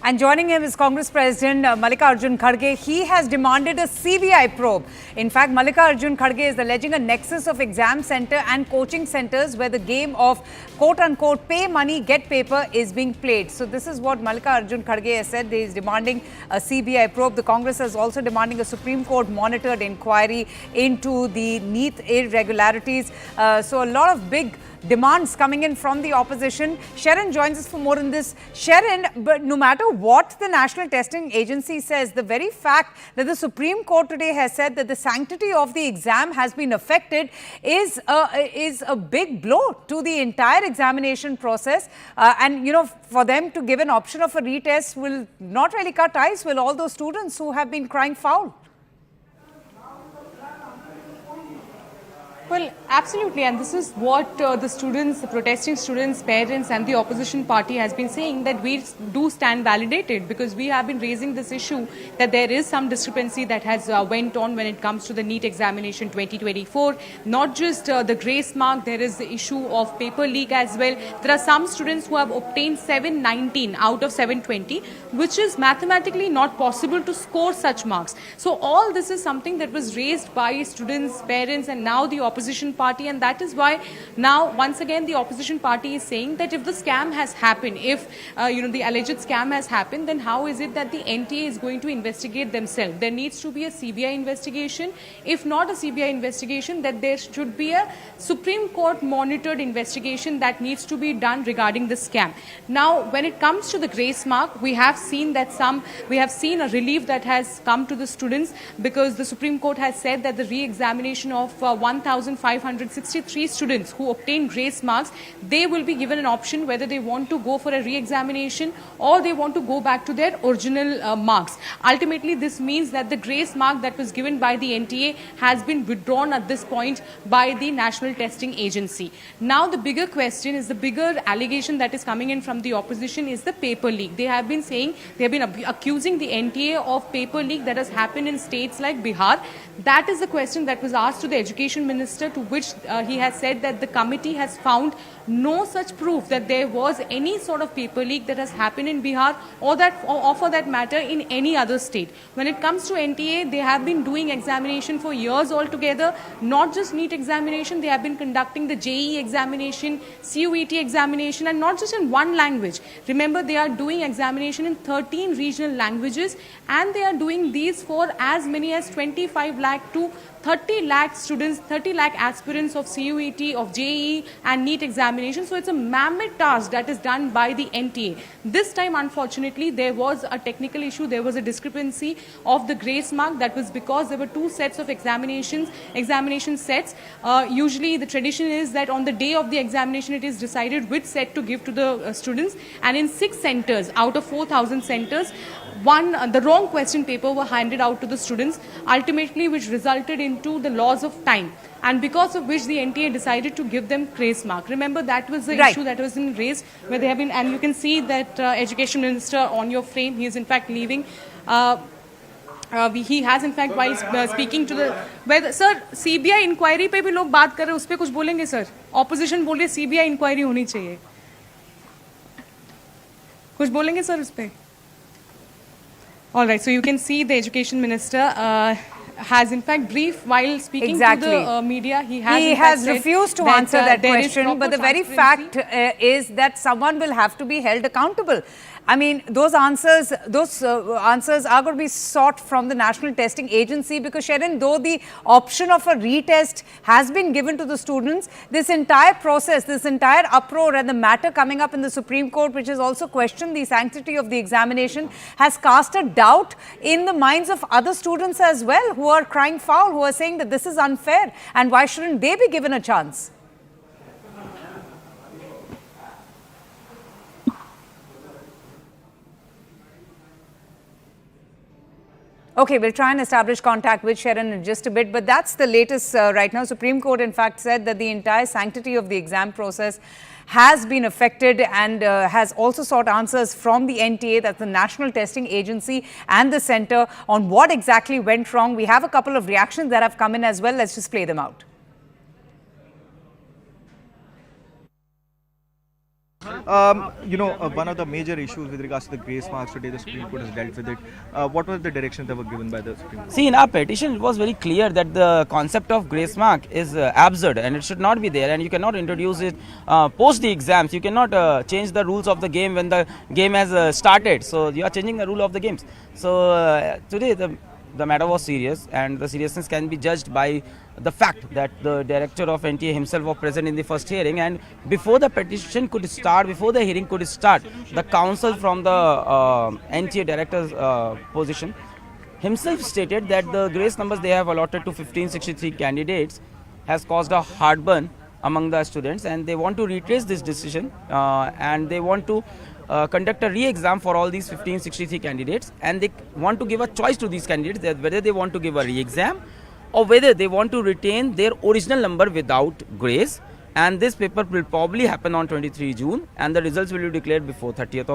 And joining him is Congress President Mallikarjun Kharge. He has demanded a CBI probe. In fact, Mallikarjun Kharge is alleging a nexus of exam center and coaching centers where the game of quote-unquote pay money, get paper is being played. So this is what Mallikarjun Kharge has said. He is demanding a CBI probe. The Congress is also demanding a Supreme Court monitored inquiry into the NEET irregularities. So a lot of big demands coming in from the opposition. Sharon joins us for more on this. Sharon, but no matter what the National Testing Agency says, the very fact that the Supreme Court today has said that the sanctity of the exam has been affected is a big blow to the entire examination process. And, you know, for them to give an option of a retest will not really cut ties with all those students who have been crying foul. Well, absolutely, and this is what the students, the protesting students, parents and the opposition party has been saying, that we do stand validated, because we have been raising this issue that there is some discrepancy that has went on when it comes to the NEET examination 2024. Not just the grace mark, there is the issue of paper leak as well. There are some students who have obtained 719 out of 720, which is mathematically not possible to score such marks. So all this is something that was raised by students, parents and now the opposition party, and that is why now once again the opposition party is saying that if the scam has happened, if the alleged scam has happened, then how is it that the NTA is going to investigate themselves? There needs to be a CBI investigation. If not a CBI investigation, that there should be a Supreme Court monitored investigation that needs to be done regarding the scam. Now when it comes to the grace mark, we have seen that a relief that has come to the students, because the Supreme Court has said that the re-examination of 1,563 students who obtained grace marks, they will be given an option whether they want to go for a re-examination or they want to go back to their original marks. Ultimately, this means that the grace mark that was given by the NTA has been withdrawn at this point by the National Testing Agency. Now, the bigger question is, the bigger allegation that is coming in from the opposition is the paper leak. They have been saying, they have been accusing the NTA of paper leak that has happened in states like Bihar. That is the question that was asked to the Education Minister, to which he has said that the committee has found no such proof that there was any sort of paper leak that has happened in Bihar or for that matter in any other state. When it comes to NTA, they have been doing examination for years altogether, not just NEET examination, they have been conducting the JEE examination, CUET examination, and not just in one language. Remember, they are doing examination in 13 regional languages, and they are doing these for as many as 25 lakh to 30 lakh students, 30 lakh aspirants of CUET, of JEE and NEET examination. So it's a mammoth task that is done by the NTA. This time, unfortunately, there was a technical issue. There was a discrepancy of the grace mark. That was because there were two sets of examination sets. Usually the tradition is that on the day of the examination, it is decided which set to give to the students. And in 6 centers out of 4,000 centers, the wrong question paper were handed out to the students, ultimately which resulted into the loss of time, and because of which the NTA decided to give them grace mark. Remember, that was the issue that was raised, where they have been, and you can see that Education Minister on your frame, he is in fact leaving. He has in fact, while speaking to the sir, CBI inquiry पे भी लोग बात कर रहे हैं, उस पे कुछ बोलेंगे सर? Opposition बोल रही है CBI inquiry होनी चाहिए, कुछ बोलेंगे सर उस पे? All right, so you can see the Education Minister has in fact briefed while speaking to the media. He has refused to answer that question, but the very fact is that someone will have to be held accountable. I mean, those answers are going to be sought from the National Testing Agency, because Sharon, though the option of a retest has been given to the students, this entire process, this entire uproar and the matter coming up in the Supreme Court, which has also questioned the sanctity of the examination, has cast a doubt in the minds of other students as well, who are crying foul, who are saying that this is unfair and why shouldn't they be given a chance? Okay, we'll try and establish contact with Sharon in just a bit, but that's the latest right now. Supreme Court, in fact, said that the entire sanctity of the exam process has been affected, and has also sought answers from the NTA, that's the National Testing Agency, and the centre on what exactly went wrong. We have a couple of reactions that have come in as well. Let's just play them out. One of the major issues with regards to the grace marks today, the Supreme Court has dealt with it. What were the directions that were given by the Supreme Court? See, in our petition, it was very clear that the concept of grace mark is absurd and it should not be there, and you cannot introduce it post the exams. You cannot change the rules of the game when the game has started. So you are changing the rule of the games. So today the matter was serious, and the seriousness can be judged by the fact that the director of NTA himself was present in the first hearing, and before the petition could start, before the hearing could start, the counsel from the NTA director's position himself stated that the grace numbers they have allotted to 1563 candidates has caused a heartburn among the students, and they want to retrace this decision and they want to conduct a re-exam for all these 1563 candidates, and they want to give a choice to these candidates that whether they want to give a re-exam or whether they want to retain their original number without grace. And this paper will probably happen on 23 June, and the results will be declared before 30th of